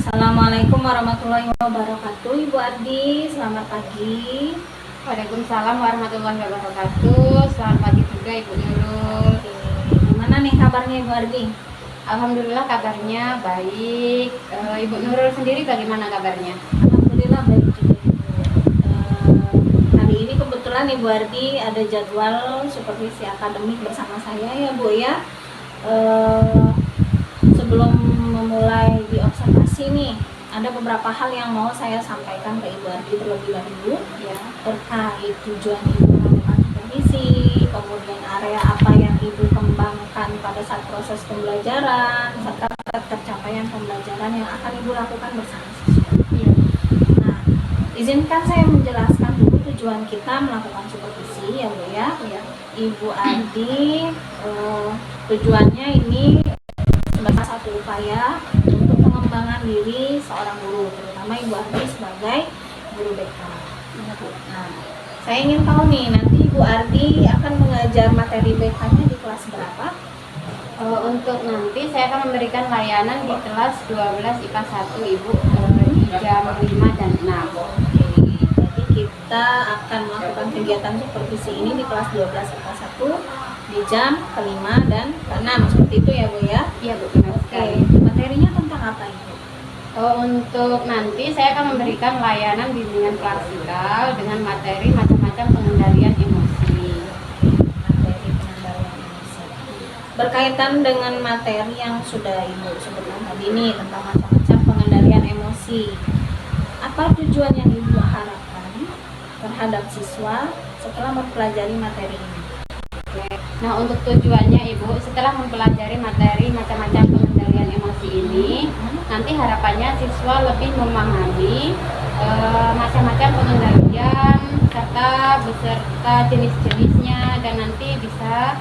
Assalamualaikum warahmatullahi wabarakatuh. Ibu Ardi, selamat pagi. Waalaikumsalam warahmatullahi wabarakatuh. Selamat pagi juga Ibu Nurul. Gimana nih kabarnya Ibu Ardi? Alhamdulillah kabarnya baik. Ibu Nurul sendiri bagaimana kabarnya? Alhamdulillah baik juga Ibu. Hari ini kebetulan Ibu Ardi ada jadwal supervisi akademik bersama saya ya Bu ya. Sebelum memulai diobservasi nih, ada beberapa hal yang mau saya sampaikan ke Ibu Ardi terlebih dahulu ya, terkait tujuan Ibu melakukan supervisi, kemudian area apa yang Ibu kembangkan pada saat proses pembelajaran, serta tercapaian pembelajaran yang akan Ibu lakukan bersama siswa. Iya. Nah, izinkan saya menjelaskan dulu tujuan kita melakukan supervisi ya Bu ya. Ibu Ardi, tujuannya ini sebagai satu upaya untuk pengembangan diri seorang guru, terutama Ibu Ardi sebagai guru BK. Nah, saya ingin tahu nih, nanti Ibu Ardi akan mengajar materi BK-nya di kelas berapa? Untuk nanti saya akan memberikan layanan di kelas 12 IPA 1 Ibu, di jam 5 dan 6. Jadi kita akan melakukan kegiatan supervisi ini di kelas 12 IPA 1 di jam ke-5 dan ke-6, seperti itu ya Bu ya? Iya Bu, benar sekali. Materinya tentang apa Ibu? Untuk nanti saya akan memberikan layanan bimbingan klasikal dengan materi macam-macam pengendalian emosi. Materi pengendalian emosi. Berkaitan dengan materi yang sudah Ibu sebutkan tadi nih tentang macam-macam pengendalian emosi, apa tujuan yang Ibu harapkan terhadap siswa setelah mempelajari materi ini? Nah, untuk tujuannya Ibu, setelah mempelajari materi macam-macam pengendalian emosi ini, nanti harapannya siswa lebih memahami macam-macam pengendalian serta beserta jenis-jenisnya, dan nanti bisa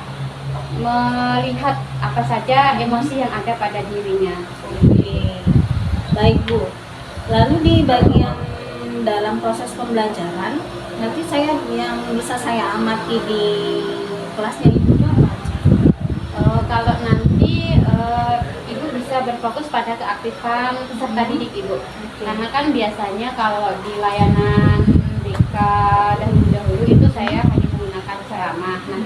melihat apa saja emosi yang ada pada dirinya. Oke. Baik Bu. Lalu di bagian dalam proses pembelajaran, nanti yang bisa saya amati di kelasnya Ibu itu apa aja? Kalau nanti Ibu bisa berfokus pada keaktifan peserta didik Ibu. Karena kan biasanya kalau di layanan BK dahulu itu saya hanya menggunakan ceramah. Nah,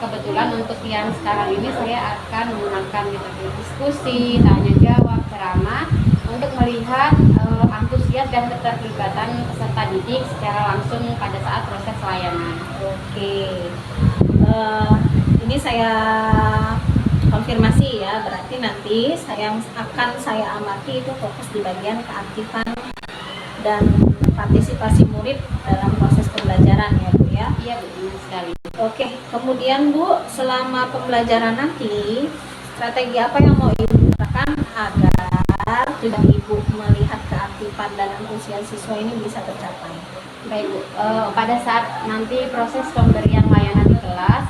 kebetulan untuk yang sekarang ini saya akan menggunakan metode diskusi, tanya jawab, ceramah untuk melihat antusias dan keterlibatan peserta didik secara langsung pada saat proses layanan. Oke. Ini saya konfirmasi ya, berarti nanti akan saya amati itu fokus di bagian keaktifan dan partisipasi murid dalam proses pembelajaran ya Bu ya. Iya Bu, benar sekali. Oke, kemudian Bu, selama pembelajaran nanti strategi apa yang mau Ibu gunakan agar tujuan Ibu melihat keaktifan dan antusias siswa ini bisa tercapai? Baik Bu, pada saat nanti proses pemberian layanan di kelas,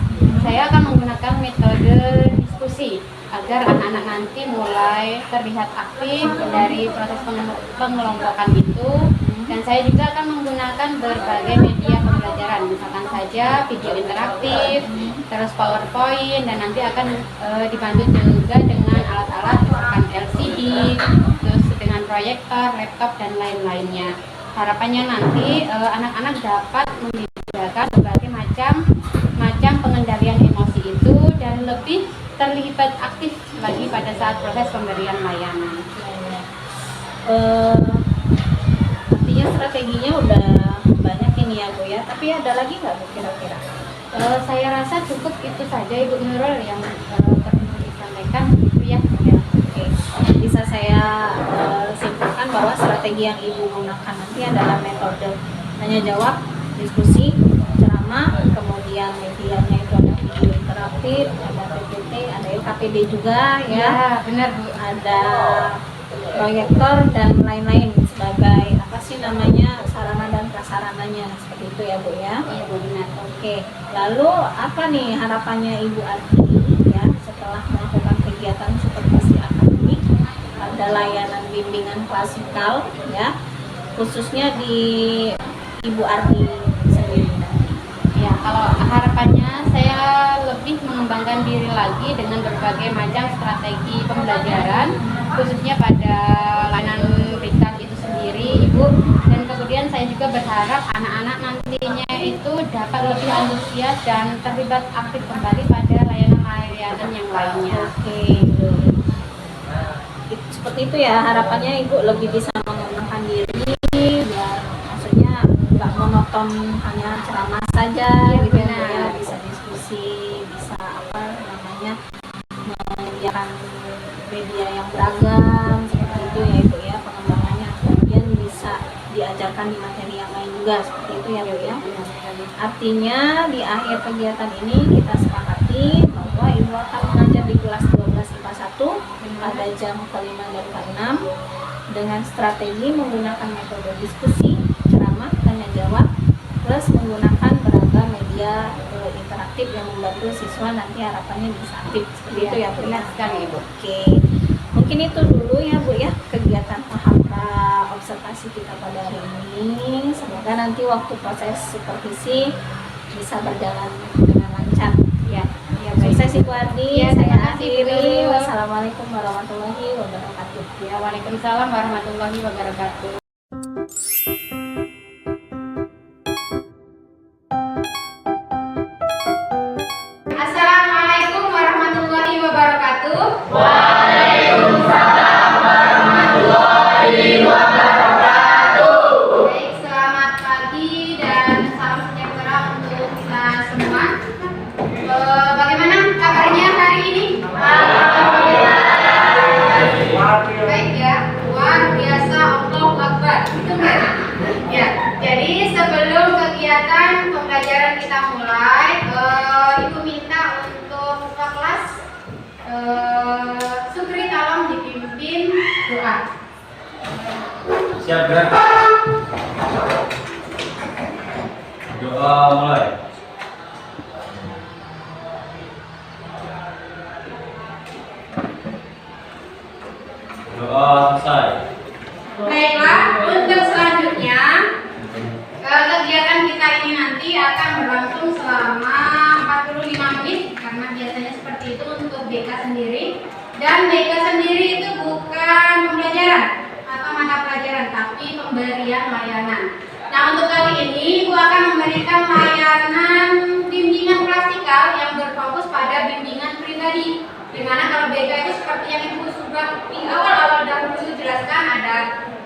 saya akan menggunakan metode diskusi agar anak-anak nanti mulai terlihat aktif dari proses pengelompokan itu, dan saya juga akan menggunakan berbagai media pembelajaran, misalkan saja video interaktif, terus PowerPoint, dan nanti akan dibantu juga dengan alat-alat misalkan LCD, terus dengan proyektor, laptop, dan lain-lainnya. Harapannya nanti anak-anak dapat membedakan berbagai macam pengendalian emosi itu dan lebih terlibat aktif lagi pada saat proses pemberian layanan. Artinya strateginya udah banyak ini ya Bu ya, tapi ada lagi nggak Bu kira-kira? Saya rasa cukup itu saja Ibu Nurul yang perlu disampaikan gitu ya. Oke. Bisa saya simpulkan bahwa strategi yang Ibu gunakan nanti adalah metode tanya jawab, diskusi, ceramah, aktif, ada PPT, ada LKPD juga ya. Ya, benar Bu. Ada proyektor dan lain-lain sebagai apa sih namanya sarana dan prasarananya seperti itu ya Bu ya. Iya Bu, benar. Oke, lalu apa nih harapannya Ibu Ardi ya setelah melakukan kegiatan supervisi akademik pada layanan bimbingan klasikal ya, khususnya di Ibu Ardi sendiri nanti. Ya, kalau harapannya saya lebih mengembangkan diri lagi dengan berbagai macam strategi pembelajaran, khususnya pada layanan BK itu sendiri, Ibu. Dan kemudian saya juga berharap anak-anak nantinya itu dapat lebih antusias dan terlibat aktif kembali pada layanan-layanan yang lainnya. Oke, seperti itu ya harapannya Ibu lebih bisa mengembangkan diri biar maksudnya nggak monoton hanya ceramah saja Iya, gitu ya, benar. ya bisa diskusi, bisa apa namanya menyediakan media yang beragam seperti itu ya Ibu ya pengembangannya, kemudian bisa diajarkan di materi yang lain juga seperti itu ya Bu ya. Artinya di akhir kegiatan ini kita sepakati bahwa Ibu akan mengajar di kelas 12 IPA 1 pada jam ke-5 dan ke-6 dengan strategi menggunakan metode diskusi, ceramah, tanya jawab, plus menggunakan beragam media interaktif yang membantu siswa nanti harapannya bisa aktif seperti itu ya Bu. Benar sekali Ibu. Oke, mungkin itu dulu ya Bu ya kegiatan tahap observasi kita pada hari ini. Semoga nanti waktu proses supervisi bisa berjalan dengan lancar ya. Ya, baik. Sukses Ibu Ardi. Ya, Saya terima kasih, akhiri. Bu. Wassalamualaikum warahmatullahi wabarakatuh. Ya, waalaikumsalam warahmatullahi wabarakatuh. Assalamualaikum warahmatullahi wabarakatuh. Baik, selamat pagi dan salam sejahtera untuk kita semua. Bagaimana kabarnya hari ini? Baik ya, luar biasa, Allahu Akbar. Itu kan? Ya, jadi sebelum kegiatan pembelajaran kita mulai, Ibu minta untuk ketua kelas Sukri tolong dipimpin doa. Siap gerak. Doa mulai. Doa selesai. Baiklah, untuk selanjutnya kegiatan kita ini nanti akan berlangsung selama 45 menit karena biasanya seperti itu untuk BK sendiri. Dan BK sendiri itu bukan pembelajaran atau mata pelajaran, tapi pemberian layanan. Nah, untuk kali ini Ibu akan memberikan layanan bimbingan klasikal yang berfokus pada bimbingan pribadi. Dimana kalau BK itu seperti yang Ibu sudah di awal-awal dahulu jelaskan ada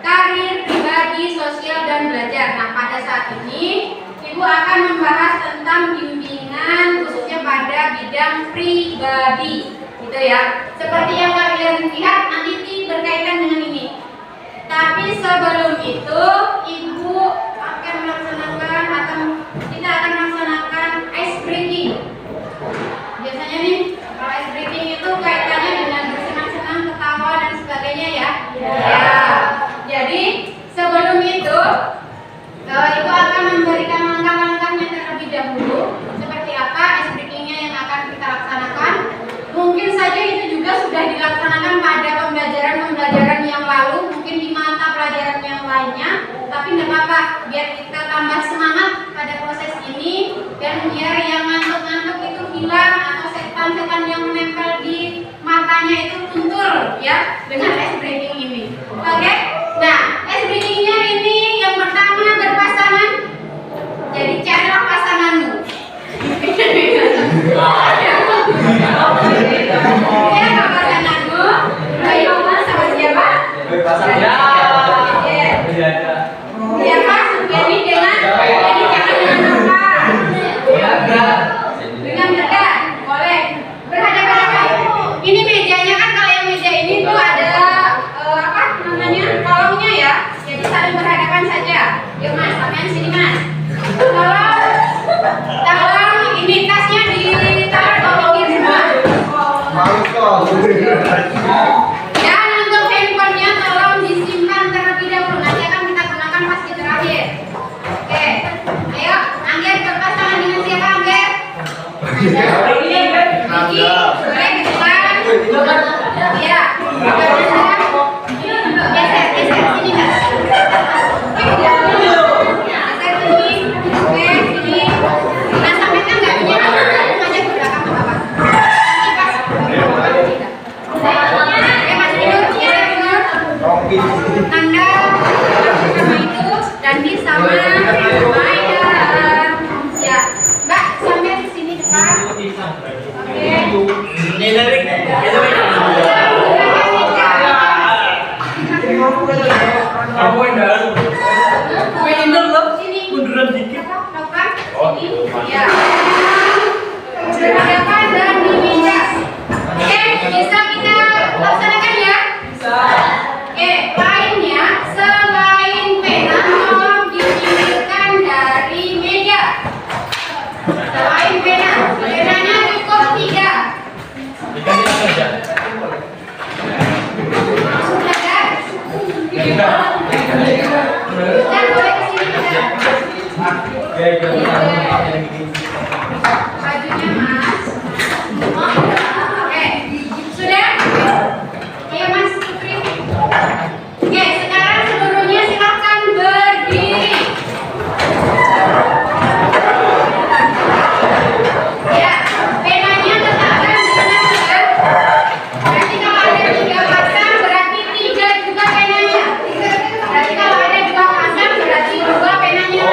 karir, pribadi, sosial, dan belajar. Nah, pada saat ini Ibu akan membahas tentang bimbingan khususnya pada bidang pribadi, gitu ya. Seperti yang kalian lihat nanti berkaitan dengan ini. Tapi sebelum itu, Ibu akan melaksanakan atau kita akan melaksanakan ice breaking. Biasanya nih, kalau ice breaking itu kaitannya dengan bersenang-senang, ketawa dan sebagainya ya. Ya. Jadi sebelum itu, Ibu akan memberikan langkah-langkahnya terlebih dahulu. Seperti apa ice breakingnya yang akan kita laksanakan. Mungkin saja itu juga sudah dilaksanakan pada pembelajaran yang lalu, mungkin di mata pelajaran yang lainnya. Tapi tidak apa-apa, biar kita tambah semangat pada proses ini dan biar yang ngantuk-ngantuk itu hilang atau setan-setan yang menempel di matanya itu luntur ya dengan ice breaking ini. Oke? Nah, ice breakingnya ini yang pertama berpasangan. Jadi carilah pasanganmu. Ya, pasanganmu. Ayo, sama siapa? Siapa? Supiani dengan jadi jangan dengan apa? Dengan dekat. Boleh. Berhadapan-hadapan. Ini mejanya kan kalau yang meja ini tuh ada Gigi, boleh ke depan. Iya. Geser sini Kak. Geser sini. Oke, sini. Nah, sampai kan nggak punya aja ke belakang ke bawah. Nanti pas oke, masih tidur, geser tidur. Anda sama itu dan di sama Maya. Ya, Mbak, sampai di sini depan. Oke. Kamu yang dalam. Sini. Munduran dikit. Depan. Sini. Ya. Berhadapan dan di meja. Oke, bisa kita laksanakan ya? Bisa. Oke, lainnya selain pena tolong dipinggirkan dari meja. Selain pena, penanya cukup 3. Dikasih saja. Sudah kan? Dan boleh ke sini juga. Bajunya Mas. Oke, sudah? Ayo Mas Putri. Oke, sekarang seluruhnya silakan berdiri. Ya, penanya letakkan di tengah juga. Berarti kalau ada 3 pasang berarti 3 juga penanya. Berarti kalau ada 2 pasang berarti 2 penanya.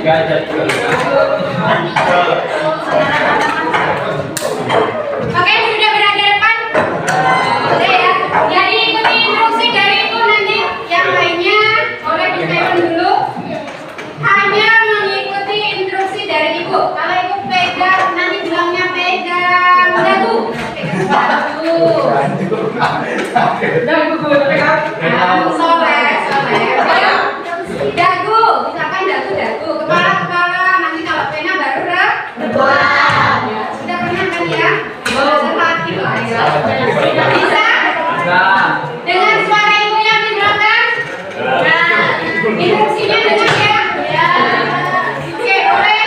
Tiga aja. Oke, sudah berada di depan. Oke ya. Jadi ikuti instruksi dari itu nanti. Yang lainnya boleh di-stand dulu. Hanya mengikuti instruksi dari ibu. Kalau ibu pegang, nanti bilangnya pegang dagu. Pegang dagu. Soleh. Dagu, misalkan dagu. Kepala. Nanti kalau pena baru rebuan. Sudah pernah kan ya? Terlatih lah ya. Bisa? Dengan suara ibu yang di belakang? Instruksinya dengar ya? Oke, boleh?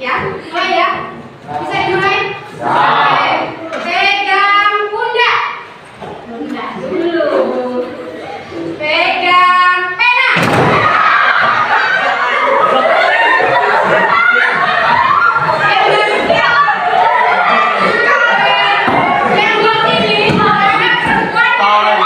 Ya, mulai ya? Bisa dimulai? Oke. Pegang pundak. Pundak dulu. Pegang pena. Yang berdiri, anak perempuan.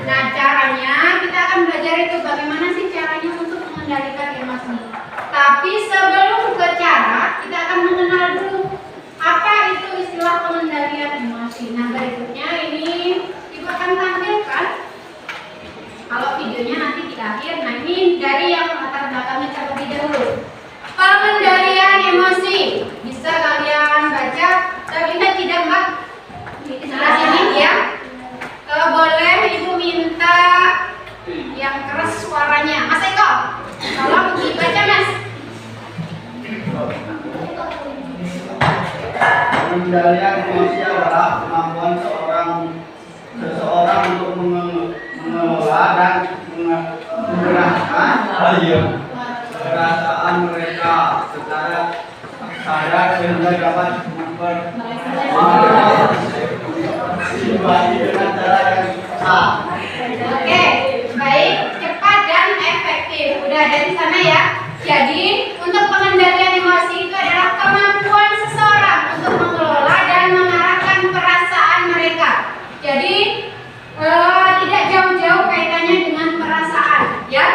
Nah, caranya kita akan belajar itu bagaimana sih caranya untuk mengendalikan emosi. Tapi sebelum ke cara, kita akan mengenal dulu apa itu istilah pengendalian emosi. Nah, berikutnya ini Ibu akan tampilkan. Kalau videonya nanti di akhir. Nah, ini dari yang latar belakangnya terlebih dahulu. Pengendalian emosi. Bisa kalian baca. Terlihat tidak, Mbak? Di sebelah sini ya. Boleh Ibu minta yang keras suaranya. Mas Eko, tolong dibaca, Mas. Pengendalian emosi adalah kemampuan seseorang untuk mengelola dan menggerakkan perasaan mereka secara sadar sehingga dapat memperbaiki dengan cara yang sah. Oke, baik, cepat dan efektif. Udah dari sana ya. Jadi, untuk pengendalian emosi itu adalah kemampuan seseorang untuk mengelola dan mengarahkan perasaan mereka. Jadi, tidak jauh-jauh kaitannya dengan perasaan, ya.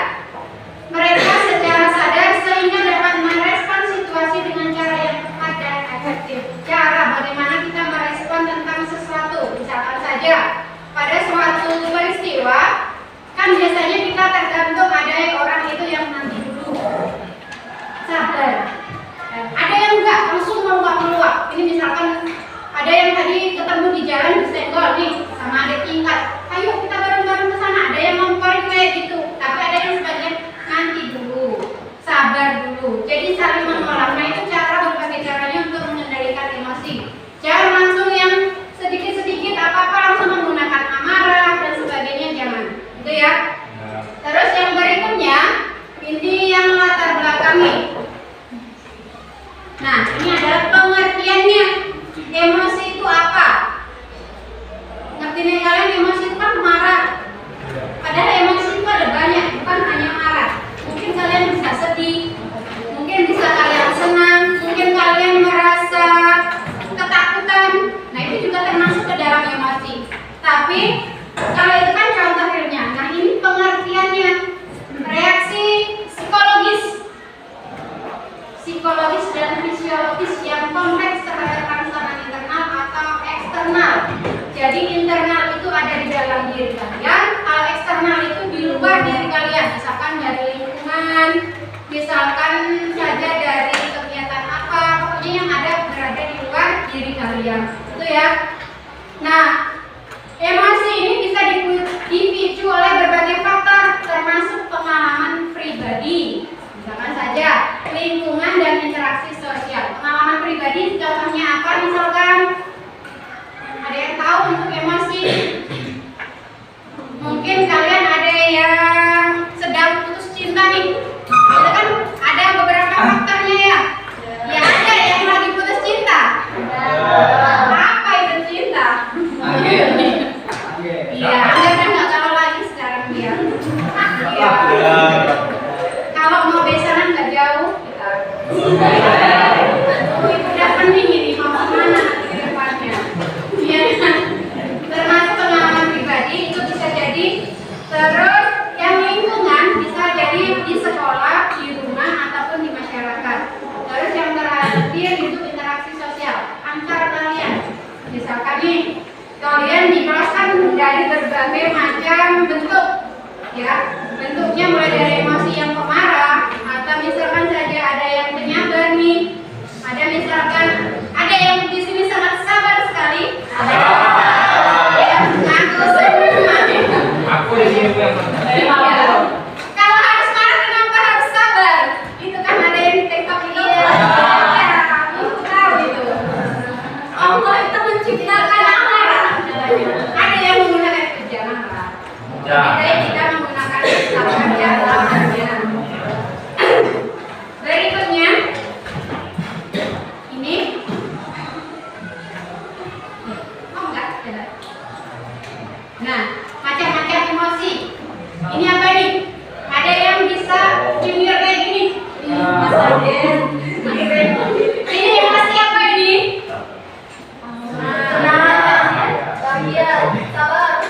Mereka secara sadar sehingga dapat merespon situasi dengan cara yang tepat dan efektif. Cara bagaimana kita merespon tentang sesuatu, misalkan saja pada suatu peristiwa, kan biasanya kita tergantung ada orang itu yang nanti dulu sabar, ada yang enggak langsung meluap. Ini misalkan ada yang tadi ketemu di jalan disenggol nih sama adik tingkat, ayo kita bareng-bareng ke sana. Ada yang ngomporin kayak gitu, tapi ada yang sebagian nanti dulu, sabar dulu. Jadi saling menolak. Nah, itu cara berbagai caranya untuk mengendalikan emosi. Jangan langsung yang sedikit-sedikit apa-apa langsung menggunakan amarah dan sebagainya, jangan. Itu ya. Terus yang berikutnya, ini yang latar belakangnya. Nah, ini adalah pengertiannya. Emosi itu apa? Ngerti nih kalian, emosi itu kan marah. Padahal emosi itu ada banyak, bukan hanya marah. Mungkin kalian bisa sedih, mungkin bisa kalian senang, mungkin kalian merasa ketakutan. Nah, itu juga termasuk ke dalam emosi. Tapi kalau itu kan contoh realnya. Nah, ini pengertiannya. Reaksi psikologis dan fisiologis yang kompleks terhadap rangsangan internal atau eksternal. Jadi internal itu ada di dalam diri kalian, kalau eksternal itu di luar diri kalian. Misalkan dari lingkungan, misalkan saja dari kegiatan apa, pokoknya yang ada berada di luar diri kalian. Itu ya. Nah, emosi ini bisa dipicu oleh berbagai faktor, termasuk pengalaman pribadi. Misalkan saja lingkungan dan interaksi sosial. Pengalaman pribadi contohnya apa? Misalkan ada yang tahu untuk emosi? Mungkin kalian ada yang sedang putus cinta nih. Itu kan ada beberapa faktornya ya. Ya ada yang lagi putus cinta. Apa itu cinta? Iya, Anda udah nggak galau lagi sekarang dia. Iya. Kalau mau besaran nggak jauh, kita. Ibu udah pening ini mau kemana ke depannya? Iya. Termasuk pengalaman pribadi itu bisa jadi. Terus yang lingkungan bisa jadi di sekolah, di rumah ataupun di masyarakat. Terus yang terakhir itu interaksi sosial antar kalian. Misalkan nih, kalian di kelas kan dari berbagai macam bentuk, ya. Bentuknya mulai dari emosi yang pemarah, atau misalkan saja ada yang penyabar nih, ada misalkan ada yang di sini sangat sabar sekali, ada yang ngaku semua. Aku di sini yang Kalau harus marah kenapa harus sabar? Itu kan ada yang di TikTok ini. Kamu tahu itu. Allah itu menciptakan amarah. Ada yang menggunakan jangan marah. Kita menggunakan sabar ya lawannya. Berikutnya ini. Oh enggak, coba. Nah, macam-macam emosi. Ini apa nih? Ada yang bisa junior kayak gini. Mas Aden. Ini emosi apa ini? Bahagia, sabar.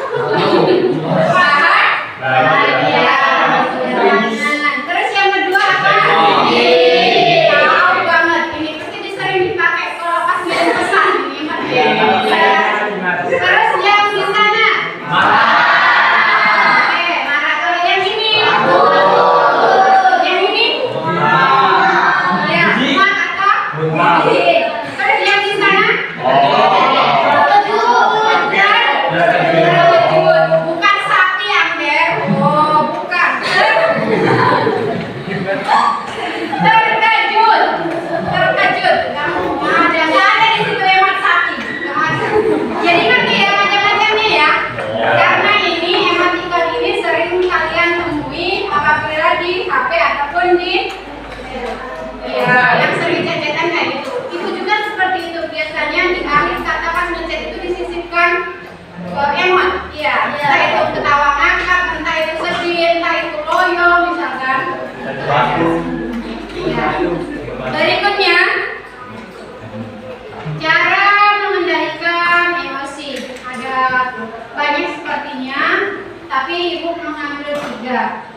tapi ibu mengambil 3.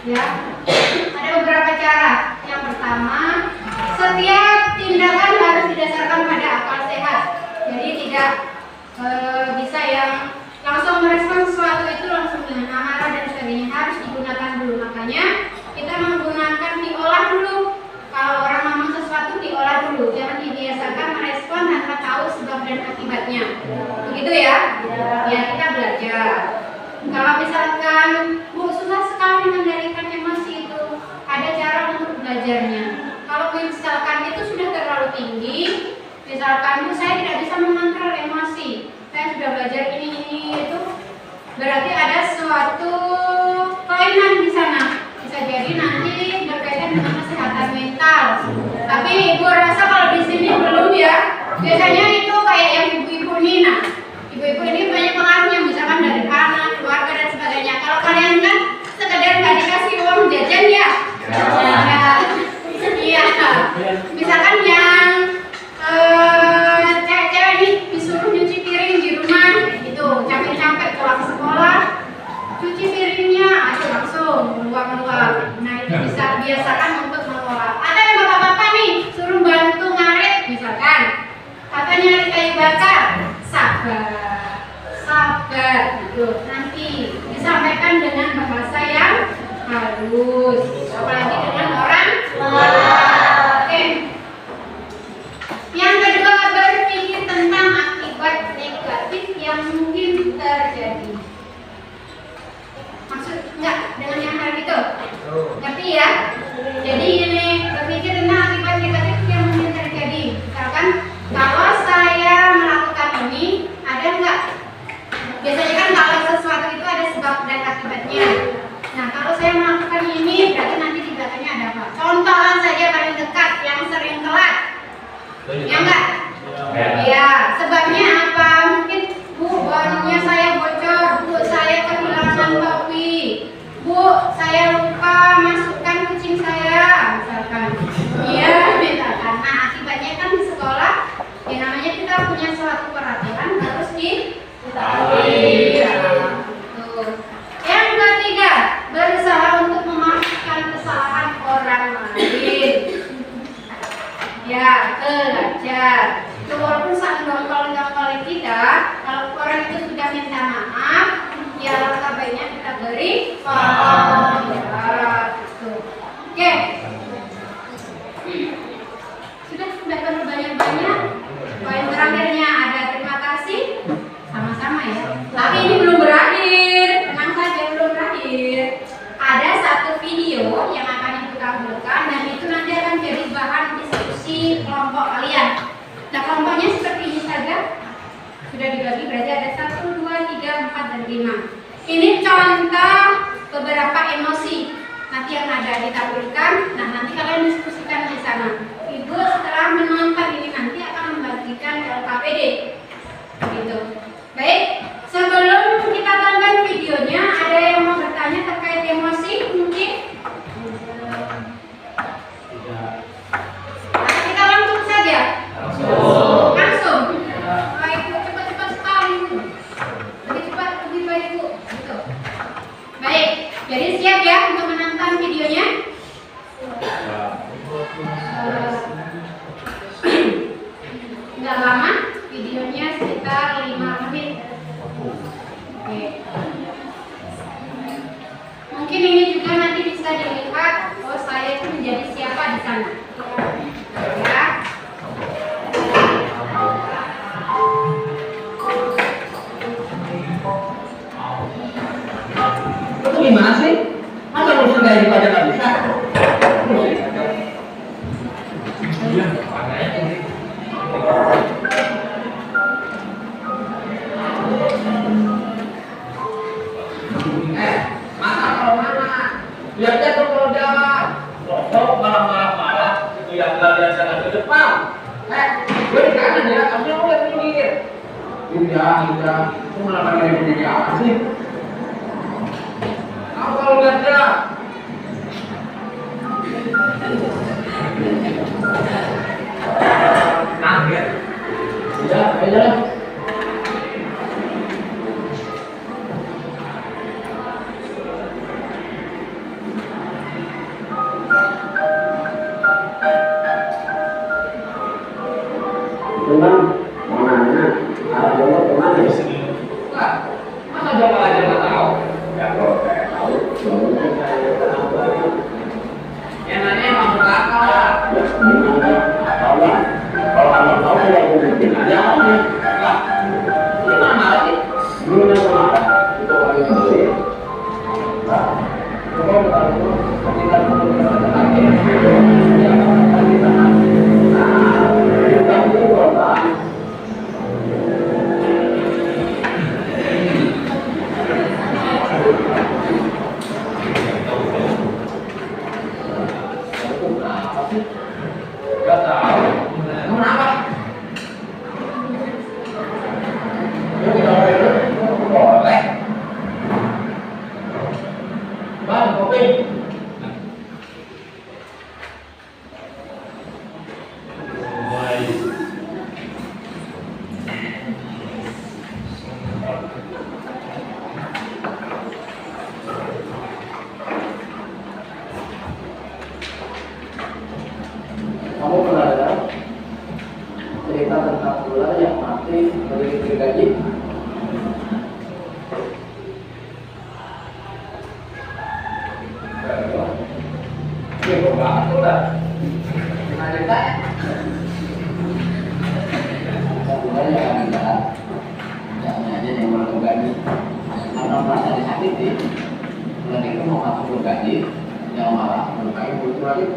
Ya, ada beberapa cara. Yang pertama, setiap tindakan harus didasarkan pada akal sehat. Jadi tidak bisa yang langsung merespon sesuatu itu langsung dengan amarah dan sebagainya, harus digunakan dulu. Makanya kita menggunakan diolah dulu. Kalau orang ngomong sesuatu diolah dulu, jangan dibiasakan merespon tanpa tahu sebab dan akibatnya. Begitu ya? Ya, kita belajar. Kalau misalkan Bu susah sekali mengendalikan emosi itu, ada cara untuk belajarnya. Kalau misalkan itu sudah terlalu tinggi, misalkan Bu saya tidak bisa mengontrol emosi, saya sudah belajar ini itu, berarti ada suatu kelainan di sana. Bisa jadi nanti berkaitan dengan kesehatan mental. Tapi Ibu rasa kalau di sini belum ya. Biasanya itu kayak yang ibu-ibu ini, nah ibu-ibu ini banyak pengaruhnya, misalkan dari anak, keluarga dan sebagainya. Kalau kalian kan sekedar nggak dikasih uang jajan ya. Iya. Misalkan yang cewek-cewek ini disuruh nyuci piring di rumah, gitu, capek-capek pulang sekolah, cuci piringnya, aduh langsung meluap-meluap. Nah itu bisa biasakan untuk mengolah. Ada yang bapak-bapak nih suruh bantu ngarit, misalkan, atau nyari kayu bakar, sabar, gitu. Nanti disampaikan dengan bahasa yang halus, apalagi dengan orang tua. Oke. Yang kedua, berpikir tentang akibat negatif yang mungkin terjadi. Maksud enggak dengan yang hal itu? Ngerti ya? Jadi ini berpikir tentang akibat negatif yang mungkin terjadi. Misalkan kalau saya melakukan ini, ada enggak? Biasanya kan kalau sesuatu itu ada sebab dan akibatnya. Nah kalau saya melakukan ini, berarti nanti di belakangnya ada apa? Contohan saja paling dekat yang sering telat. Ya enggak? Ya, sebabnya apa? Mungkin Bu, barunya saya bocor, Bu, saya kehilangan topi, Bu, saya lupa masukkan kucing saya, misalkan. Iya, misalkan. Nah, akibatnya kan di sekolah, ya namanya kita punya suatu peraturan harus ditaati. Yang ketiga, berusaha untuk memaafkan kesalahan orang lain. Ya, belajar. Walaupun saat dongkol-dongkol kita, kalau orang itu sudah minta maaf, ya langkah baiknya kita beri maaf. Ya, gitu. Oke. Sudah perlu banyak-banyak. Poin terakhirnya ada terima kasih. Sama-sama ya. Tapi ini belum berakhir. Tenang saja, belum berakhir. Ada satu video yang akan Ibu tampilkan dan itu nanti akan jadi bahan diskusi kelompok kalian. Nah, kelompoknya seperti ini saja. Sudah dibagi berarti ada 1, 2, 3, 4, dan 5. Ini contoh beberapa emosi. Nanti yang ada ditampilkan. Nah, nanti kalian diskusikan di sana. Ibu setelah menonton ini nanti akan membagikan LKPD. Gitu. Baik, sebelum kita tonton videonya, ada yang mau bertanya terkait emosi mungkin? Kita langsung saja. Langsung. Baik, cepat-cepat sekali. Lebih cepat, lebih baik Bu. Gitu. Baik, jadi siap ya untuk menonton videonya? Nggak lama, videonya sekitar 5 menit. Oke. Mungkin ini juga nanti bisa dilihat, oh saya itu menjadi siapa di sana. Ya. Itu gimana sih? Masa ngurusin kayak gitu aja nggak bisa? Masa kalau mana? Lihatnya tuh kalau udah rokok malah itu yang nggak lihat ke depan. Gue di kanan ya, kamu yang lihat pinggir. Udah, itu malah pada yang apa sih? Kalau lihat ya. Kaget. Iya, aja lah. menjadi gaji. Ini banget tuh lah. Nah, kita sebenarnya kan kita jangan aja yang mau gaji. Karena merasa disakiti, nanti itu mau masuk gaji, yang malah melukai butuh lagi.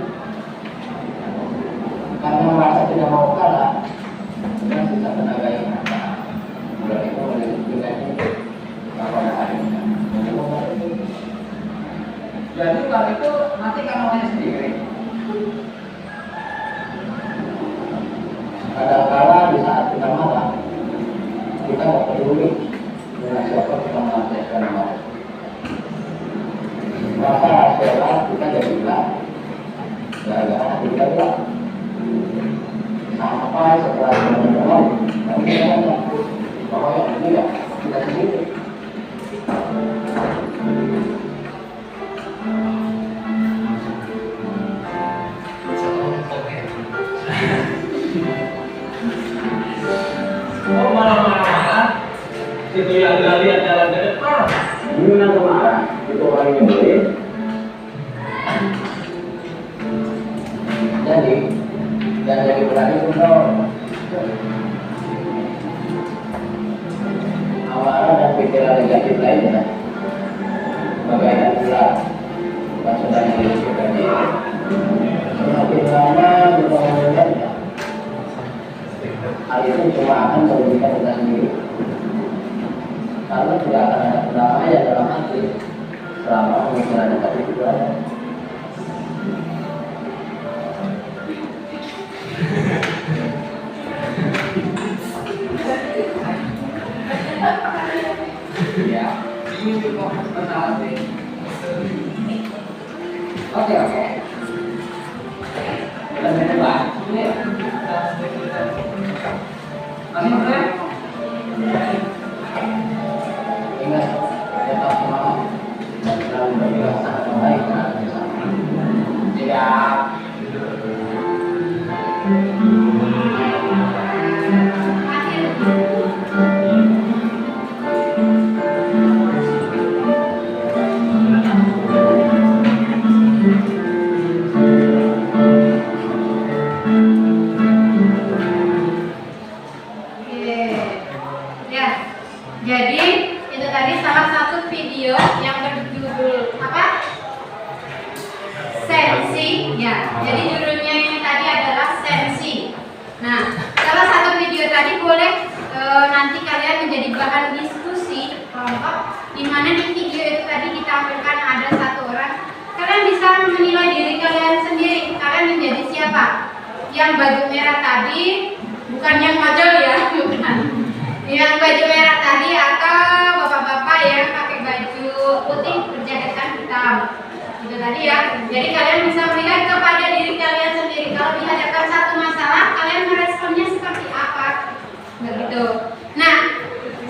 Karena merasa tidak mau kalah, dengan sisa tenaga yang ada, berarti itu menjadi gaji pada hari ini. Jadi kalau itu nanti kan orangnya sendiri. Kadang-kala di saat kita marah, kita nggak peduli dengan siapa kita melampiaskan marah. Maka hasilnya kita jadi bilang, gara-gara hati kita bilang, sampai setelah kita mendengar, kami kita bahwa yang ini ya kita sendiri. Oh marah-marah, itu yang nggak lihat jalan ke depan. Gimana kemana? Itu orang yang beli. Jadi berani kontrol. Amarah dan pikiran negatif lainnya. Bagaimana pula maksudnya yang disebutkan semakin lama kita mendengarnya, hal itu cuma akan merugikan kita sendiri. Karena tidak akan ada kedamaian dalam hati selama pemikiran negatif itu ada. Ya, ini juga masalah sih. Oke. Dan yang kedua, ini masih boleh. Ingat, tetap semangat dan selalu bergerak sangat baik dan bersama. Siap. Jadi itu tadi salah satu video yang berjudul apa? Sensi, ya. Jadi judulnya ini tadi adalah sensi. Nah, salah satu video tadi boleh nanti kalian menjadi bahan diskusi kelompok, di mana di video itu tadi ditampilkan ada satu orang. Kalian bisa menilai diri kalian sendiri. Kalian menjadi siapa? Yang baju merah tadi, bukan yang majel ya, bukan. Yang baju merah tadi atau bapak-bapak yang pakai baju putih berjaketkan hitam. Itu tadi ya. Jadi kalian bisa melihat kepada diri kalian sendiri. Kalau dihadapkan satu masalah, kalian meresponnya seperti apa? Begitu. Nah,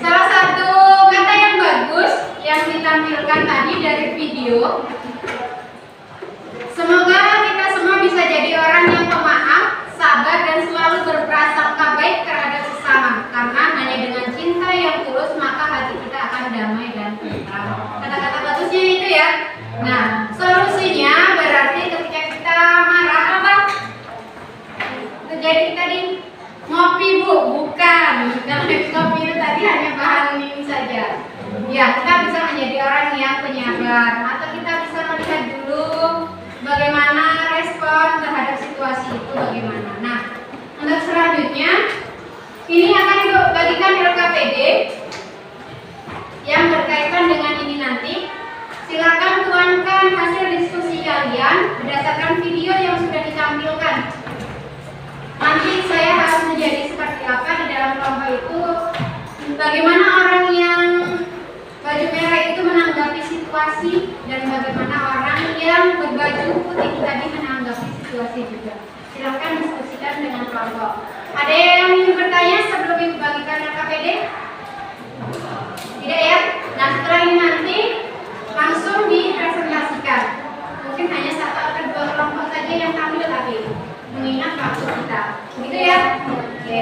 salah satu kata yang bagus yang ditampilkan tadi dari video. Semoga kita semua bisa jadi orang yang pemaaf, sabar dan selalu berprasangka baik terhadap sesama. Karena hanya dengan cinta yang tulus maka hati kita akan damai dan tentram. Kata-kata bagusnya itu ya. Nah, solusinya berarti ketika kita marah apa? Terjadi tadi ngopi bu, bukan. Kalau ngopi itu tadi hanya bahan minum saja. Ya, kita bisa menjadi orang yang penyabar atau kita bisa melihat dulu bagaimana respon terhadap situasi itu bagaimana. Nah, untuk selanjutnya ini akan dibagikan di LKPD yang berkaitan dengan ini nanti. Silakan tuangkan hasil diskusi kalian berdasarkan video yang sudah ditampilkan. Nanti saya harus menjadi seperti apa di dalam kelompok itu. Bagaimana orang yang baju merah itu menanggapi situasi dan bagaimana orang yang berbaju putih tadi menanggapi situasi juga. Silakan diskusikan dengan kelompok. Ada yang ingin bertanya sebelum dibagikan LKPD? Tidak ya? Nah, setelah ini nanti langsung dipresentasikan. Mungkin hanya satu atau dua kelompok saja yang tampil tadi, mengingat waktu kita. Begitu ya? Oke.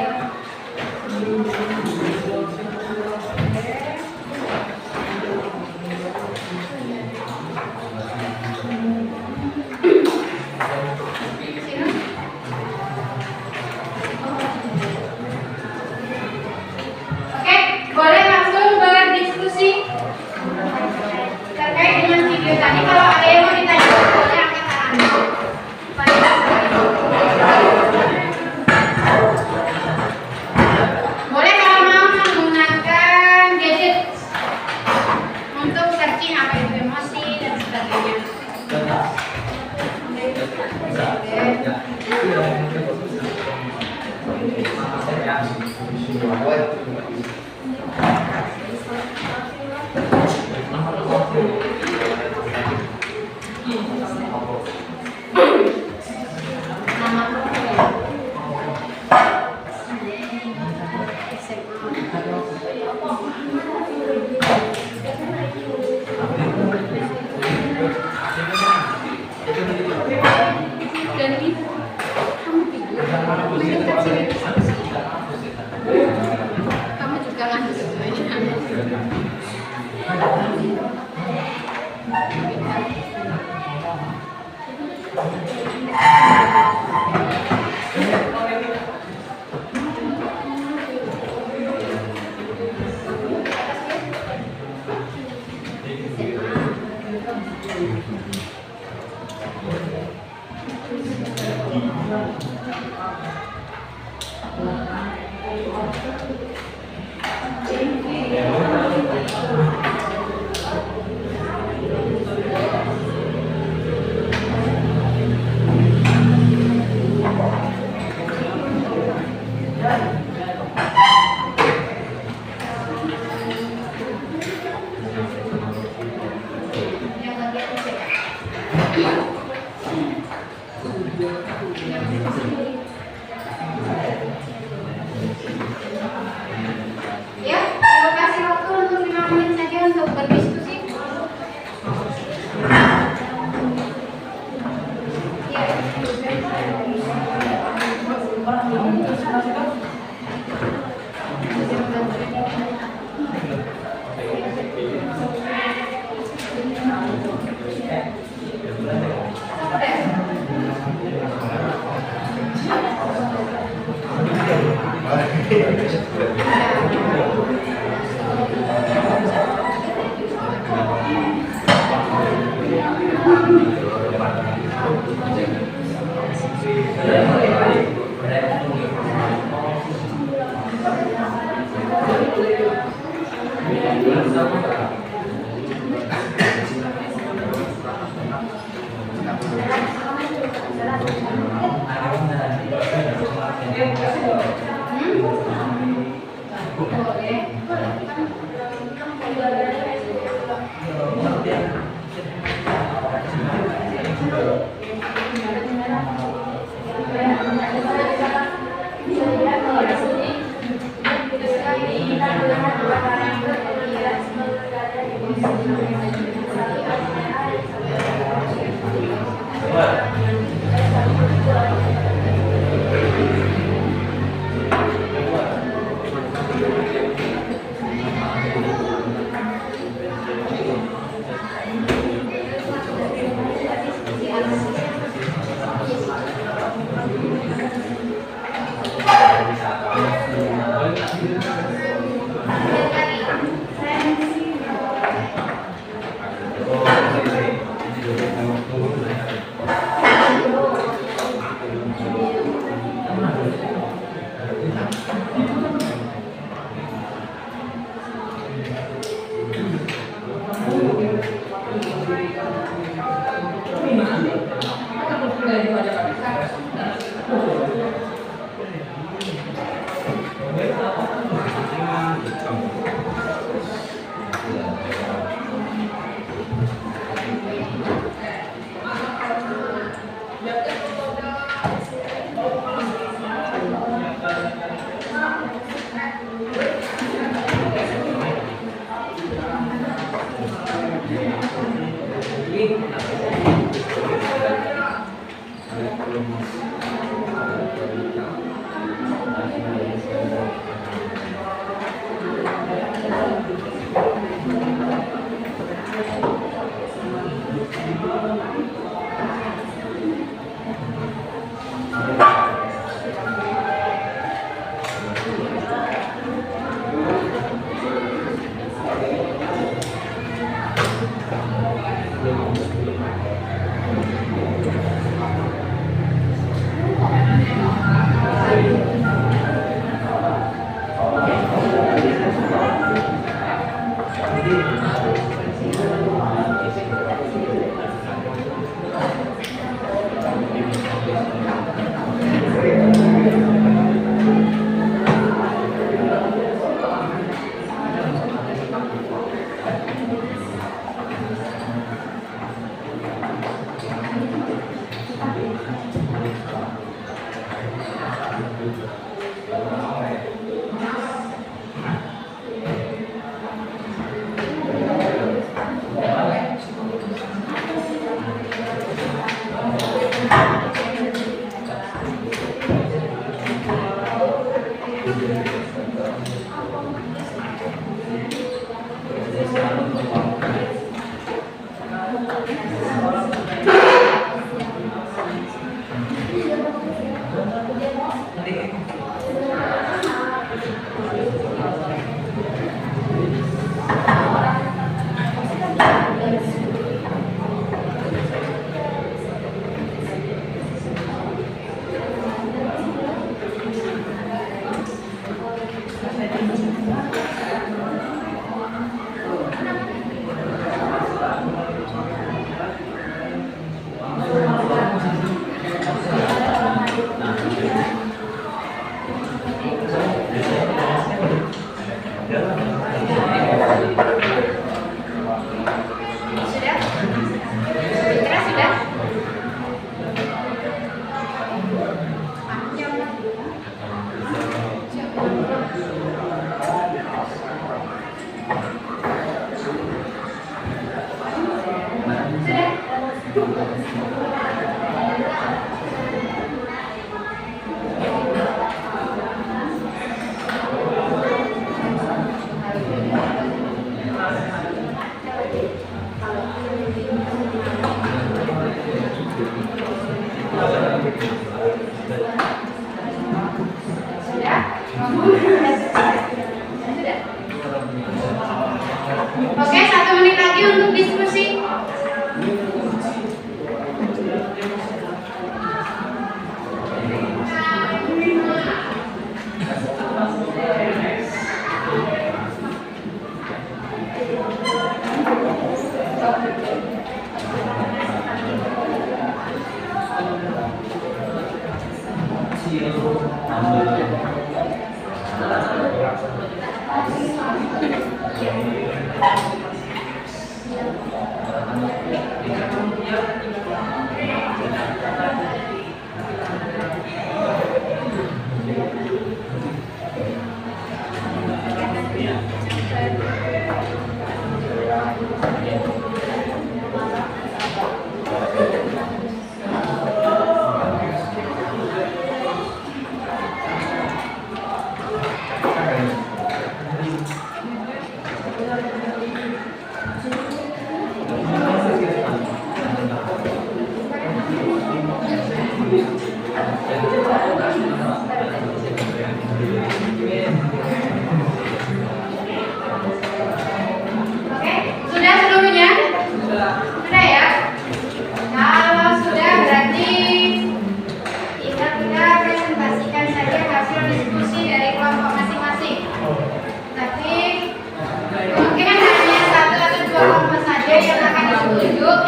Kamu juga lanjut semuanya. Ya, terima kasih waktu untuk 5 menit saja untuk berdiskusi. Sudah? Kira sudah? Oke, 1 menit lagi untuk diskusi. Oke, sudah seluruhnya? Sudah ya? Kalau sudah berarti kita presentasikan saja hasil diskusi dari kelompok masing-masing. Tapi kemungkinan hanya 1 atau 2 kelompok saja yang akan ditunjuk.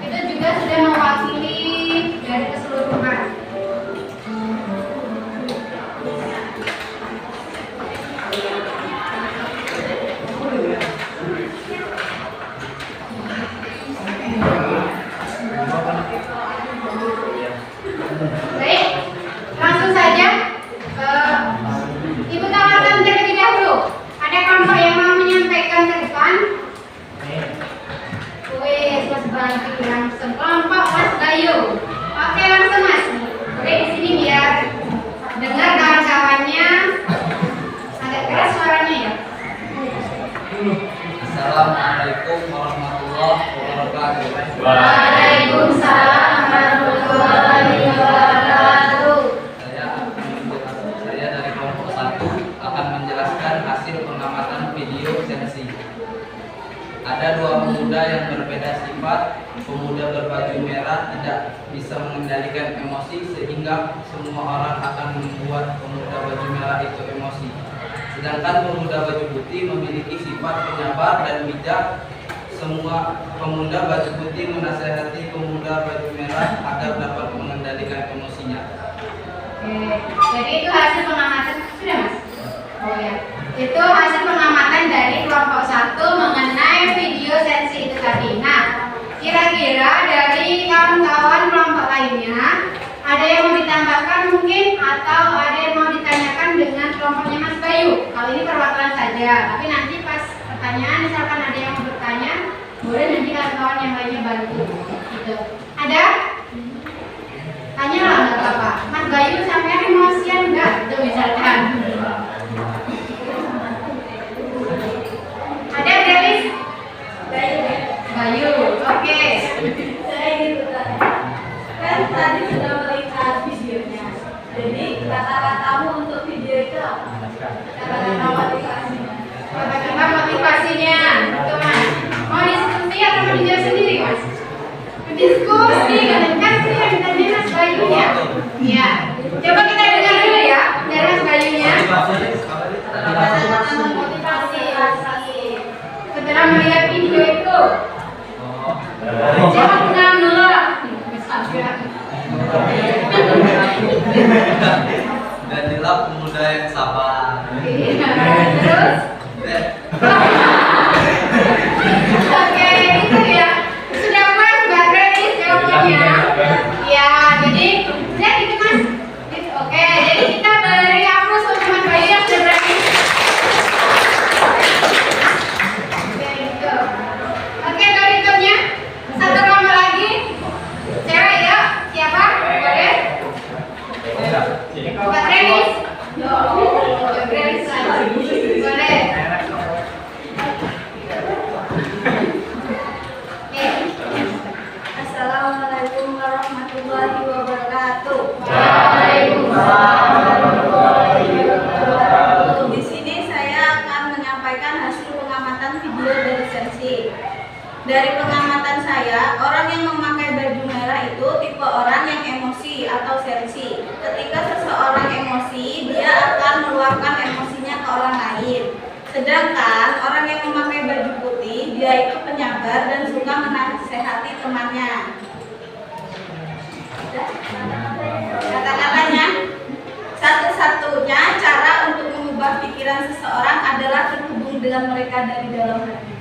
Itu juga sudah mewakili dari keseluruhan. Baik, langsung saja. Ibu tawarkan terlebih dahulu. Ada kelompok yang mau menyampaikan ke depan? Wih, Mas Bantu langsung. Kelompok Mas Bayu. Oke, langsung Mas. Boleh di sini biar dengar kawan-kawannya. Agak keras suaranya ya. Assalamualaikum warahmatullahi wabarakatuh. Waalaikumsalam warahmatullahi wabarakatuh. Saya dari kelompok 1 akan menjelaskan hasil pengamatan video sensi. Ada 2 pemuda yang berbeda sifat. Pemuda berbaju merah tidak bisa mengendalikan emosi sehingga semua orang akan membuat pemuda baju merah itu emosi. Sedangkan pemuda baju putih memiliki sifat penyabar dan bijak. Semua pemuda baju putih menasihati pemuda baju merah agar dapat mengendalikan emosinya. Oke, jadi itu hasil pengamatan. Sudah Mas? Oh ya, itu hasil pengamatan dari kelompok 1 mengenai video sensi itu tadi. Nah, kira-kira dari kawan-kawan kelompok lainnya ada yang mau ditambahkan mungkin atau ada yang mau ditanyakan dengan kelompoknya Mas Bayu? Kalau ini perwakilan saja, tapi nanti pas pertanyaan misalkan ada yang mau bertanya, boleh nanti kawan-kawan yang lainnya bantu. Gitu. Ada? Tanya lah nggak apa-apa. Mas Bayu sampai emosian nggak? Itu misalkan. Ada Delis? Bayu, oke. Saya gitu kan tadi sudah melihat videonya. Jadi kata-katamu untuk video itu apa? Kata-kata motivasinya. Kata-kata motivasinya, itu Mas. Mau diskusi atau mau dijawab sendiri Mas? Diskusi, kan sih yang ditanya Mas Bayunya. Iya. Coba kita dengar dulu ya dari Mas Bayunya. Kata-kata motivasi. Setelah melihat video itu, coba kenalan dulu lah. Jadilah pemuda yang sabar. Terus? Saya fisik. Dari pengamatan saya, orang yang memakai baju merah itu tipe orang yang emosi atau sensi. Ketika seseorang emosi, dia akan meluapkan emosinya ke orang lain. Sedangkan orang yang memakai baju putih, dia itu penyabar dan suka menasehati temannya. Kata-katanya, satu-satunya cara untuk mengubah pikiran seseorang adalah terhubung dengan mereka dari dalam hati.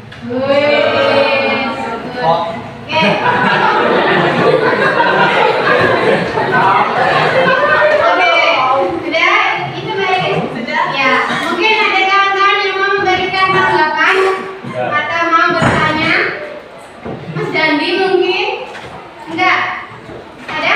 Sudah, itu baik. Sudah. Ya, mungkin ada kawan-kawan yang mau memberikan tanggapan atau mau bertanya. Mas Dandi mungkin? Enggak? Ada?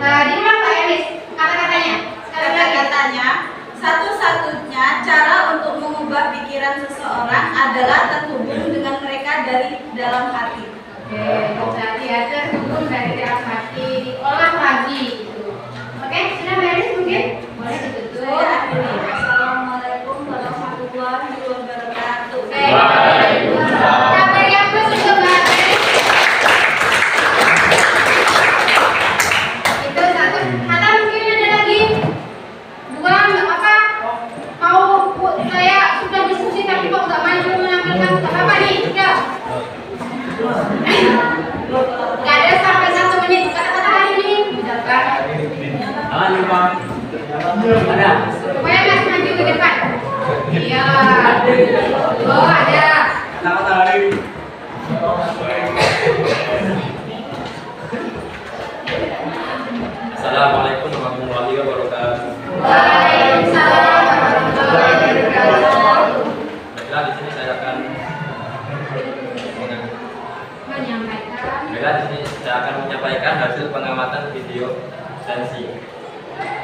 Di mana Pak Elis? Kata-katanya. Kata-katanya, satu-satunya cara untuk mengubah pikiran seseorang adalah terhubung dengan mereka dari dalam hati. Jadi ya terhubung dari dalam hati, diolah lagi gitu. Oke, sudah beres mungkin? Boleh ditutup. Saya akhiri. Assalamualaikum warahmatullahi wabarakatuh. Waalaikumsalam. Kita beri aplaus untuk Mbak Elis. Itu satu. Atau mungkin ada lagi dua, nggak apa? Mau saya sudah diskusi tapi kok nggak maju menampilkan apa nih? Udah. Gak ada sampai 1 menit kata-kata hari ini. Udah. Ada. Pokoknya Mas maju ke depan. Iya. Oh ada. Selamat hari. Assalamualaikum warahmatullahi wabarakatuh. Waalaikumsalam warahmatullahi wabarakatuh. Baiklah, di sini saya akan menyampaikan hasil pengamatan video sensi.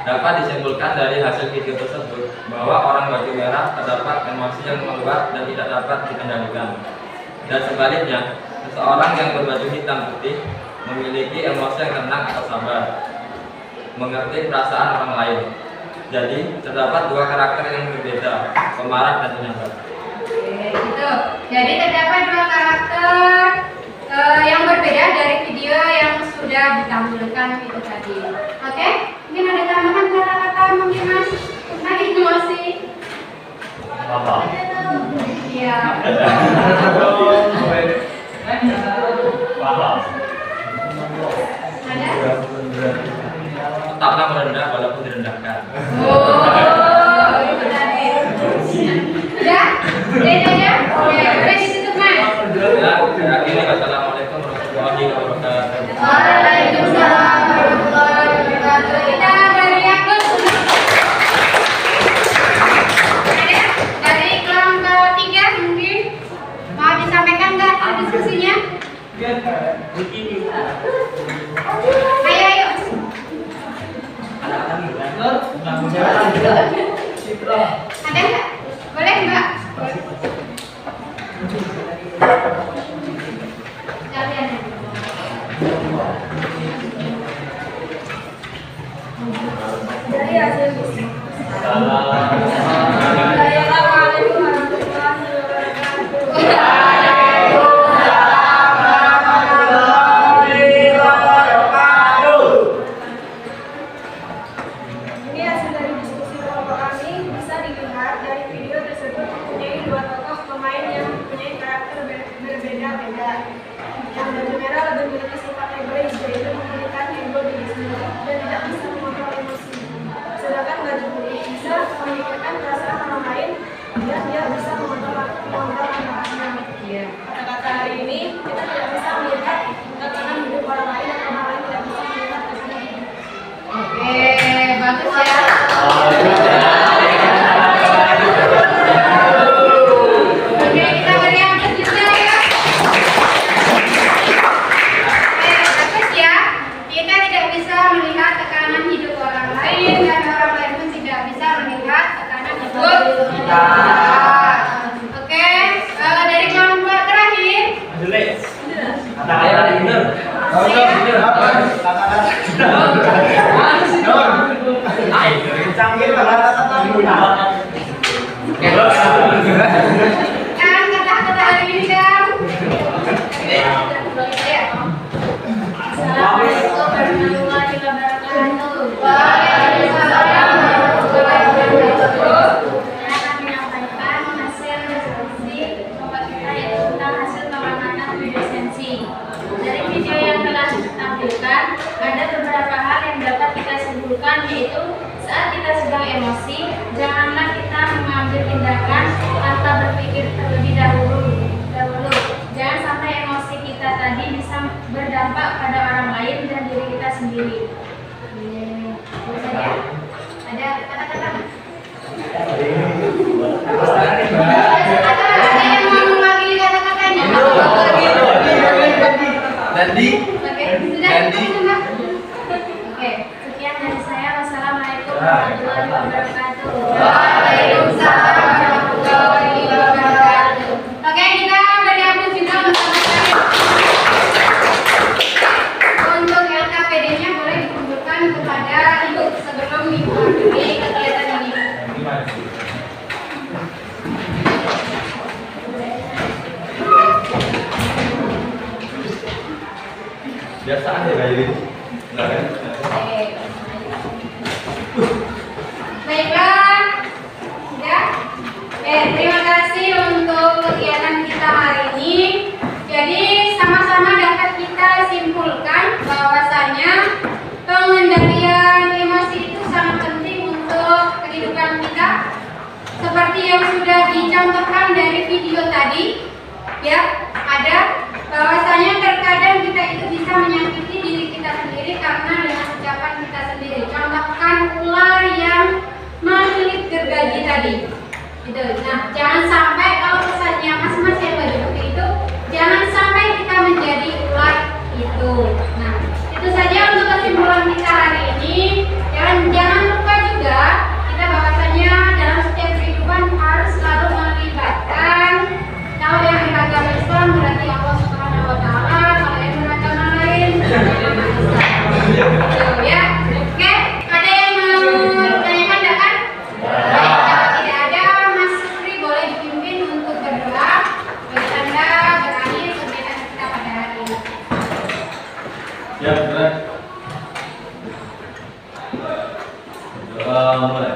Dapat disimpulkan dari hasil video tersebut bahwa orang baju merah terdapat emosi yang meluap dan tidak dapat dikendalikan. Dan sebaliknya, seseorang yang berbaju hitam putih memiliki emosi yang tenang atau sabar, mengerti perasaan orang lain. Jadi terdapat dua karakter yang berbeda, pemarah dan penyabar. Gitu. Jadi terdapat dua karakter yang berbeda dari video yang sudah ditampilkan itu tadi. Oke? Mungkin ada tambahan kata-kata mungkin Mas? Lagi emosi? Apa? Iya. Paham. Ada? Tetaplah merendah walaupun direndahkan. Oh, itu tadi. Sudah? Sudah itu aja? Oke, boleh ditutup Mas. Ya, akhirnya wassalamualaikum warahmatullahi wabarakatuh. Waalaikumsalam warahmatullahi wabarakatuh. Kita beri aplaus. Ada dari kelompok 3 mungkin mau disampaikan nggak diskusinya? Ayo ayo. Ada nggak? Boleh Mbak? Kalian. Dari hasil diskusi. Assalamualaikum warahmatullahi wabarakatuh. Ini hasil dari diskusi kelompok kami. Bisa dilihat dari video tersebut mempunyai dua tokoh pemain yang mempunyai karakter berbeda-beda. Yang baju merah lebih memiliki sifat egois, yaitu memiliki ego diri sendiri dan tidak bisa mengontrol emosi. Sedangkan baju putih bisa memikirkan perasaan orang lain dan dia bisa mengontrol amarahnya. Kata-kata hari ini, kita tidak bisa melihat tekanan hidup orang lain dan orang lain tidak bisa melihat tekanan hidup. Oke, bagus ya. Oke, kita beri aplaus juga ya. Oke, bagus ya. Kita tidak bisa melihat tekanan hidup orang lain dan orang lain pun tidak bisa melihat tekanan hidup kita. Oke, dari kelompok terakhir. Kata ayah ada bener. Canggih banget. Ada yang mau mewakili kata-katanya? Dandi. Oke, sudah. Dandi. Oke, sekian dari saya. Wassalamualaikum warahmatullahi wabarakatuh. Waalaikumsalam warahmatullahi wabarakatuh. Oke, kita beri aplaus juga untuk LKPD-nya boleh dikumpulkan kepada ibu sebelum ibu akhiri kegiatan ini. Biasaan ya kayak gitu. Enggak kan? Oke. Baiklah, sudah. Terima kasih untuk kegiatan kita hari ini. Jadi sama-sama dapat kita simpulkan bahwasanya pengendalian emosi itu sangat penting untuk kehidupan kita. Seperti yang sudah dicontohkan dari video tadi, ya, ada bahwasanya terkadang kita itu bisa menyakiti diri kita sendiri karena dengan ucapan kita sendiri. Contohkan ular yang melilit gergaji tadi. Gitu. Nah, jangan sampai kalau misalnya mas-mas yang lagi seperti itu, jangan sampai kita menjadi ular itu. Nah, itu saja untuk kesimpulan kita hari ini. Jangan lupa juga kita bahwasanya dalam setiap kehidupan harus selalu melibatkan, kalau yang beragama Islam berarti Allah Subhanahu wa taala, kalau yang beragama lain Islam. Ya. Oke, ada yang mau tanyakan enggak kan? Baik, kalau tidak ada, Mas Supri boleh dipimpin untuk berdoa bagi Anda berakhir kegiatan kita pada hari ini. Ya, benar. Doa mulai.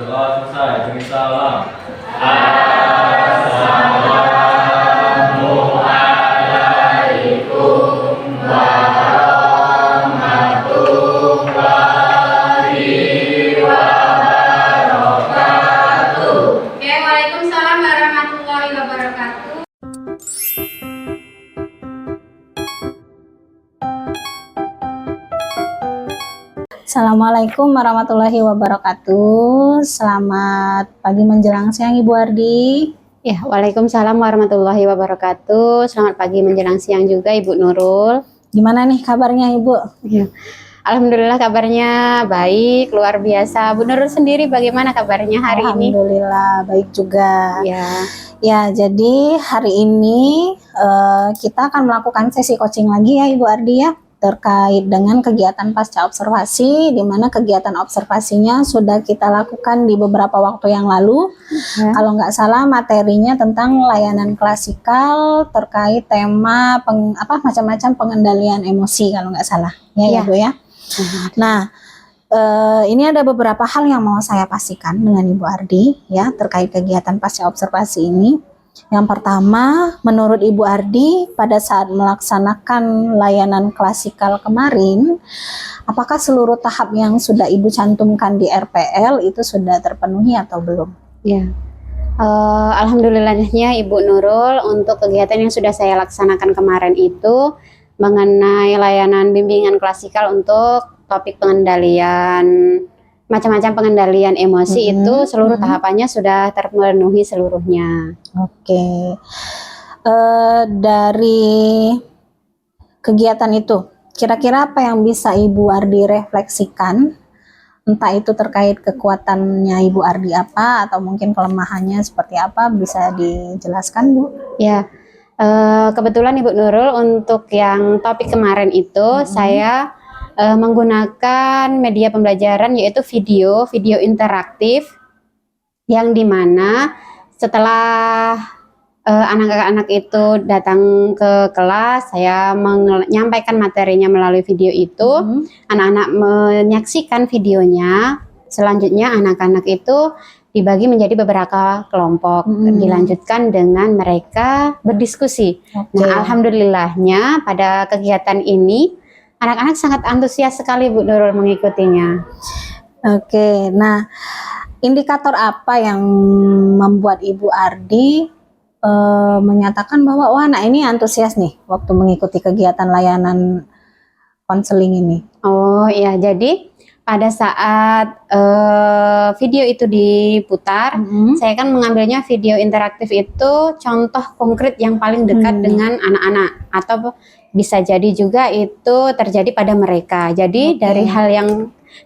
Doa selesai, beri salam. Oke, waalaikumsalam warahmatullahi wabarakatuh. Assalamualaikum warahmatullahi wabarakatuh. Selamat pagi menjelang siang Ibu Ardi. Ya, waalaikumsalam warahmatullahi wabarakatuh. Selamat pagi menjelang siang juga Ibu Nurul. Gimana nih kabarnya Ibu? Ya. Alhamdulillah kabarnya baik, luar biasa. Bu Nurul sendiri bagaimana kabarnya hari ini? Alhamdulillah baik juga. Ya. Ya, jadi hari ini kita akan melakukan sesi coaching lagi ya Ibu Ardi ya, terkait dengan kegiatan pasca observasi, di mana kegiatan observasinya sudah kita lakukan di beberapa waktu yang lalu. Kalau nggak salah materinya tentang layanan klasikal terkait tema macam-macam pengendalian emosi kalau nggak salah ya Ibu ya. Nah, ini ada beberapa hal yang mau saya pastikan dengan Ibu Ardi ya terkait kegiatan pasca observasi ini. Yang pertama, menurut Ibu Ardi pada saat melaksanakan layanan klasikal kemarin, apakah seluruh tahap yang sudah Ibu cantumkan di RPL itu sudah terpenuhi atau belum? Ya. Alhamdulillahnya Ibu Nurul, untuk kegiatan yang sudah saya laksanakan kemarin itu mengenai layanan bimbingan klasikal untuk topik pengendalian macam-macam pengendalian emosi itu seluruh tahapannya sudah terpenuhi seluruhnya. Oke. Dari kegiatan itu, kira-kira apa yang bisa Ibu Ardi refleksikan? Entah itu terkait kekuatannya Ibu Ardi apa atau mungkin kelemahannya seperti apa, bisa dijelaskan Bu? Ya. Kebetulan Ibu Nurul untuk yang topik kemarin itu saya menggunakan media pembelajaran yaitu video interaktif yang dimana setelah anak-anak itu datang ke kelas, saya menyampaikan materinya melalui video itu, anak-anak menyaksikan videonya, selanjutnya anak-anak itu dibagi menjadi beberapa kelompok, dilanjutkan dengan mereka berdiskusi. Nah, alhamdulillahnya pada kegiatan ini anak-anak sangat antusias sekali Bu Nurul mengikutinya. Oke, nah indikator apa yang membuat Ibu Ardi menyatakan bahwa wah anak ini antusias nih waktu mengikuti kegiatan layanan konseling ini? Oh iya, jadi pada saat video itu diputar, saya kan mengambilnya video interaktif itu contoh konkret yang paling dekat dengan anak-anak, atau bisa jadi juga itu terjadi pada mereka. Jadi dari hal yang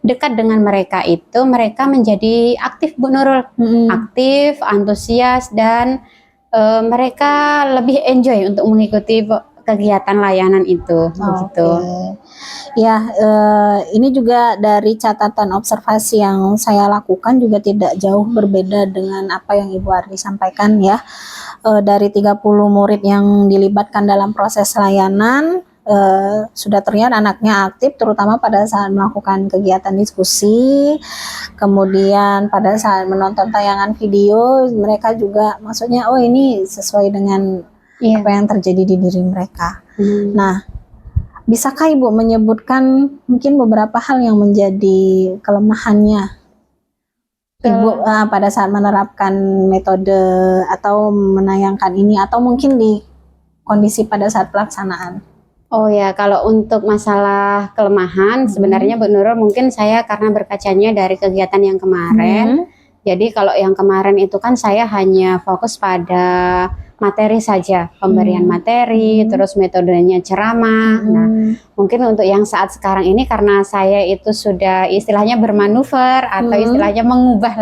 dekat dengan mereka itu, mereka menjadi aktif, Bu Nurul, aktif, antusias, dan mereka lebih enjoy untuk mengikuti kegiatan layanan itu. Begitu. Ya, ini juga dari catatan observasi yang saya lakukan juga tidak jauh berbeda dengan apa yang Ibu Ardi sampaikan ya. Dari 30 murid yang dilibatkan dalam proses layanan, sudah terlihat anaknya aktif terutama pada saat melakukan kegiatan diskusi, kemudian pada saat menonton tayangan video mereka juga maksudnya oh ini sesuai dengan apa yang terjadi di diri mereka. Nah, bisakah Ibu menyebutkan mungkin beberapa hal yang menjadi kelemahannya Ibu pada saat menerapkan metode atau menayangkan ini, atau mungkin di kondisi pada saat pelaksanaan? Oh ya, kalau untuk masalah kelemahan, sebenarnya Bu Nurul mungkin saya karena berkacanya dari kegiatan yang kemarin. Jadi kalau yang kemarin itu kan saya hanya fokus pada materi saja, pemberian materi, terus metodenya ceramah. Nah, mungkin untuk yang saat sekarang ini karena saya itu sudah istilahnya bermanuver atau istilahnya mengubah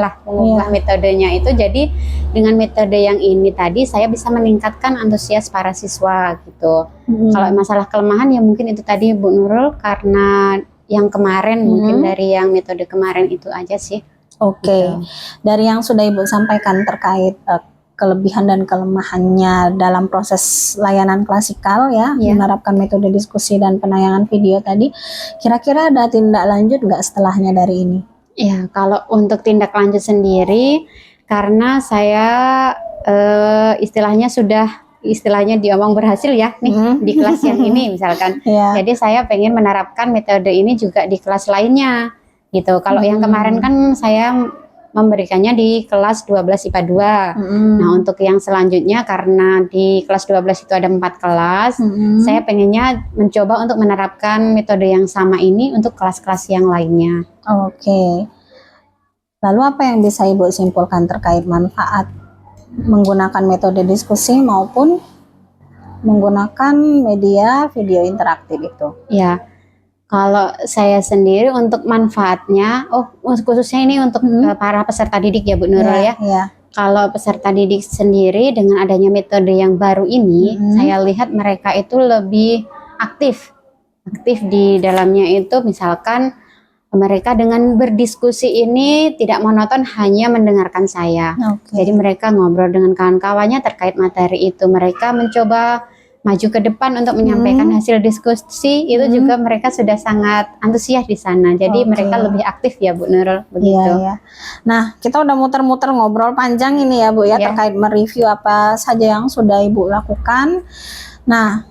metodenya itu. Jadi dengan metode yang ini tadi saya bisa meningkatkan antusias para siswa gitu. Kalau masalah kelemahan ya mungkin itu tadi Bu Nurul, karena yang kemarin mungkin dari yang metode kemarin itu aja sih. Oke. Dari yang sudah Ibu sampaikan terkait kelebihan dan kelemahannya dalam proses layanan klasikal ya, menerapkan metode diskusi dan penayangan video tadi, kira-kira ada tindak lanjut nggak setelahnya dari ini? Ya, kalau untuk tindak lanjut sendiri, karena saya istilahnya diomong berhasil ya nih di kelas yang ini misalkan. Jadi saya pengen menerapkan metode ini juga di kelas lainnya gitu. Kalau yang kemarin kan saya memberikannya di kelas 12 IPA 2. Nah, untuk yang selanjutnya karena di kelas 12 itu ada 4 kelas, saya pengennya mencoba untuk menerapkan metode yang sama ini untuk kelas-kelas yang lainnya. Oke. Lalu apa yang bisa Ibu simpulkan terkait manfaat menggunakan metode diskusi maupun menggunakan media video interaktif itu? Ya. Kalau saya sendiri untuk manfaatnya, khususnya ini untuk para peserta didik ya Bu Nurul ya. Kalau peserta didik sendiri dengan adanya metode yang baru ini, saya lihat mereka itu lebih aktif di dalamnya itu. Misalkan mereka dengan berdiskusi ini tidak monoton hanya mendengarkan saya. Jadi mereka ngobrol dengan kawan-kawannya terkait materi itu. Mereka mencoba maju ke depan untuk menyampaikan hasil diskusi, itu juga mereka sudah sangat antusias di sana. Jadi mereka lebih aktif ya Bu Nurul, begitu. Nah, kita udah muter-muter ngobrol panjang ini ya Bu ya, terkait mereview apa saja yang sudah Ibu lakukan. Nah,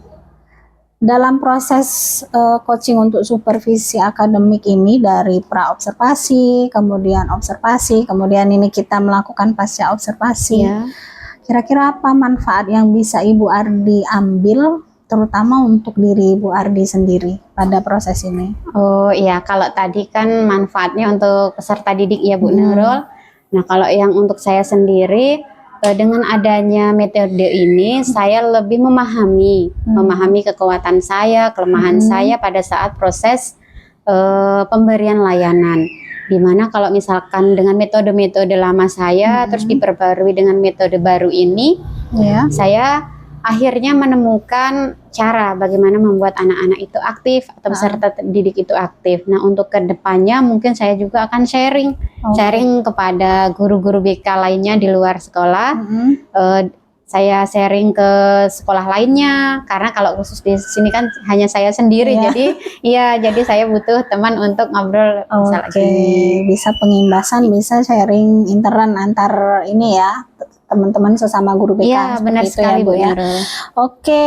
dalam proses coaching untuk supervisi akademik ini dari pra-observasi, kemudian observasi, kemudian ini kita melakukan pasca observasi. Kira-kira apa manfaat yang bisa Ibu Ardi ambil terutama untuk diri Ibu Ardi sendiri pada proses ini? Oh iya, kalau tadi kan manfaatnya untuk peserta didik ya Bu Nurul. Nah, kalau yang untuk saya sendiri, dengan adanya metode ini saya lebih memahami kekuatan saya, kelemahan saya pada saat proses pemberian layanan. Dimana kalau misalkan dengan metode-metode lama saya terus diperbarui dengan metode baru ini, saya akhirnya menemukan cara bagaimana membuat anak-anak itu aktif atau peserta didik itu aktif. Nah, untuk kedepannya mungkin saya juga akan sharing kepada guru-guru BK lainnya di luar sekolah. Saya sharing ke sekolah lainnya, karena kalau khusus di sini kan hanya saya sendiri, jadi saya butuh teman untuk ngobrol. Bisa pengimbasan, bisa sharing intern antar ini ya, teman-teman sesama guru BK. Iya, benar sekali Bu ya. Oke,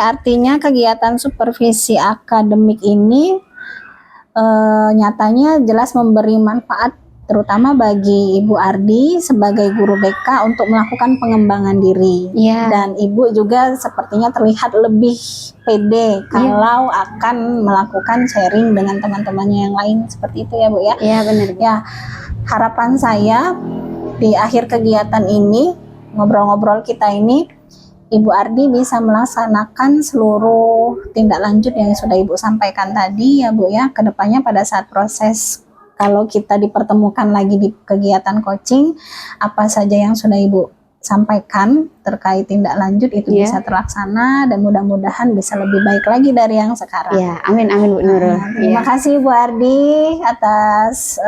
artinya kegiatan supervisi akademik ini nyatanya jelas memberi manfaat terutama bagi Ibu Ardi sebagai guru BK untuk melakukan pengembangan diri. Iya. Dan Ibu juga sepertinya terlihat lebih pede kalau akan melakukan sharing dengan teman-temannya yang lain seperti itu ya Bu ya. Iya benar. Ya, harapan saya di akhir kegiatan ini, ngobrol-ngobrol kita ini, Ibu Ardi bisa melaksanakan seluruh tindak lanjut yang sudah Ibu sampaikan tadi ya Bu ya. Kedepannya pada saat proses kalau kita dipertemukan lagi di kegiatan coaching, apa saja yang sudah Ibu sampaikan terkait tindak lanjut itu bisa terlaksana dan mudah-mudahan bisa lebih baik lagi dari yang sekarang. Ya, amin amin Bu Nurul. Terima kasih Bu Ardi atas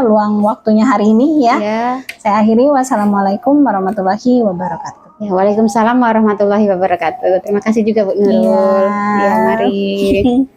luang waktunya hari ini ya. Ya. Saya akhiri, wassalamualaikum warahmatullahi wabarakatuh. Ya, waalaikumsalam warahmatullahi wabarakatuh. Terima kasih juga Bu Nurul. Iya. Ya, mari.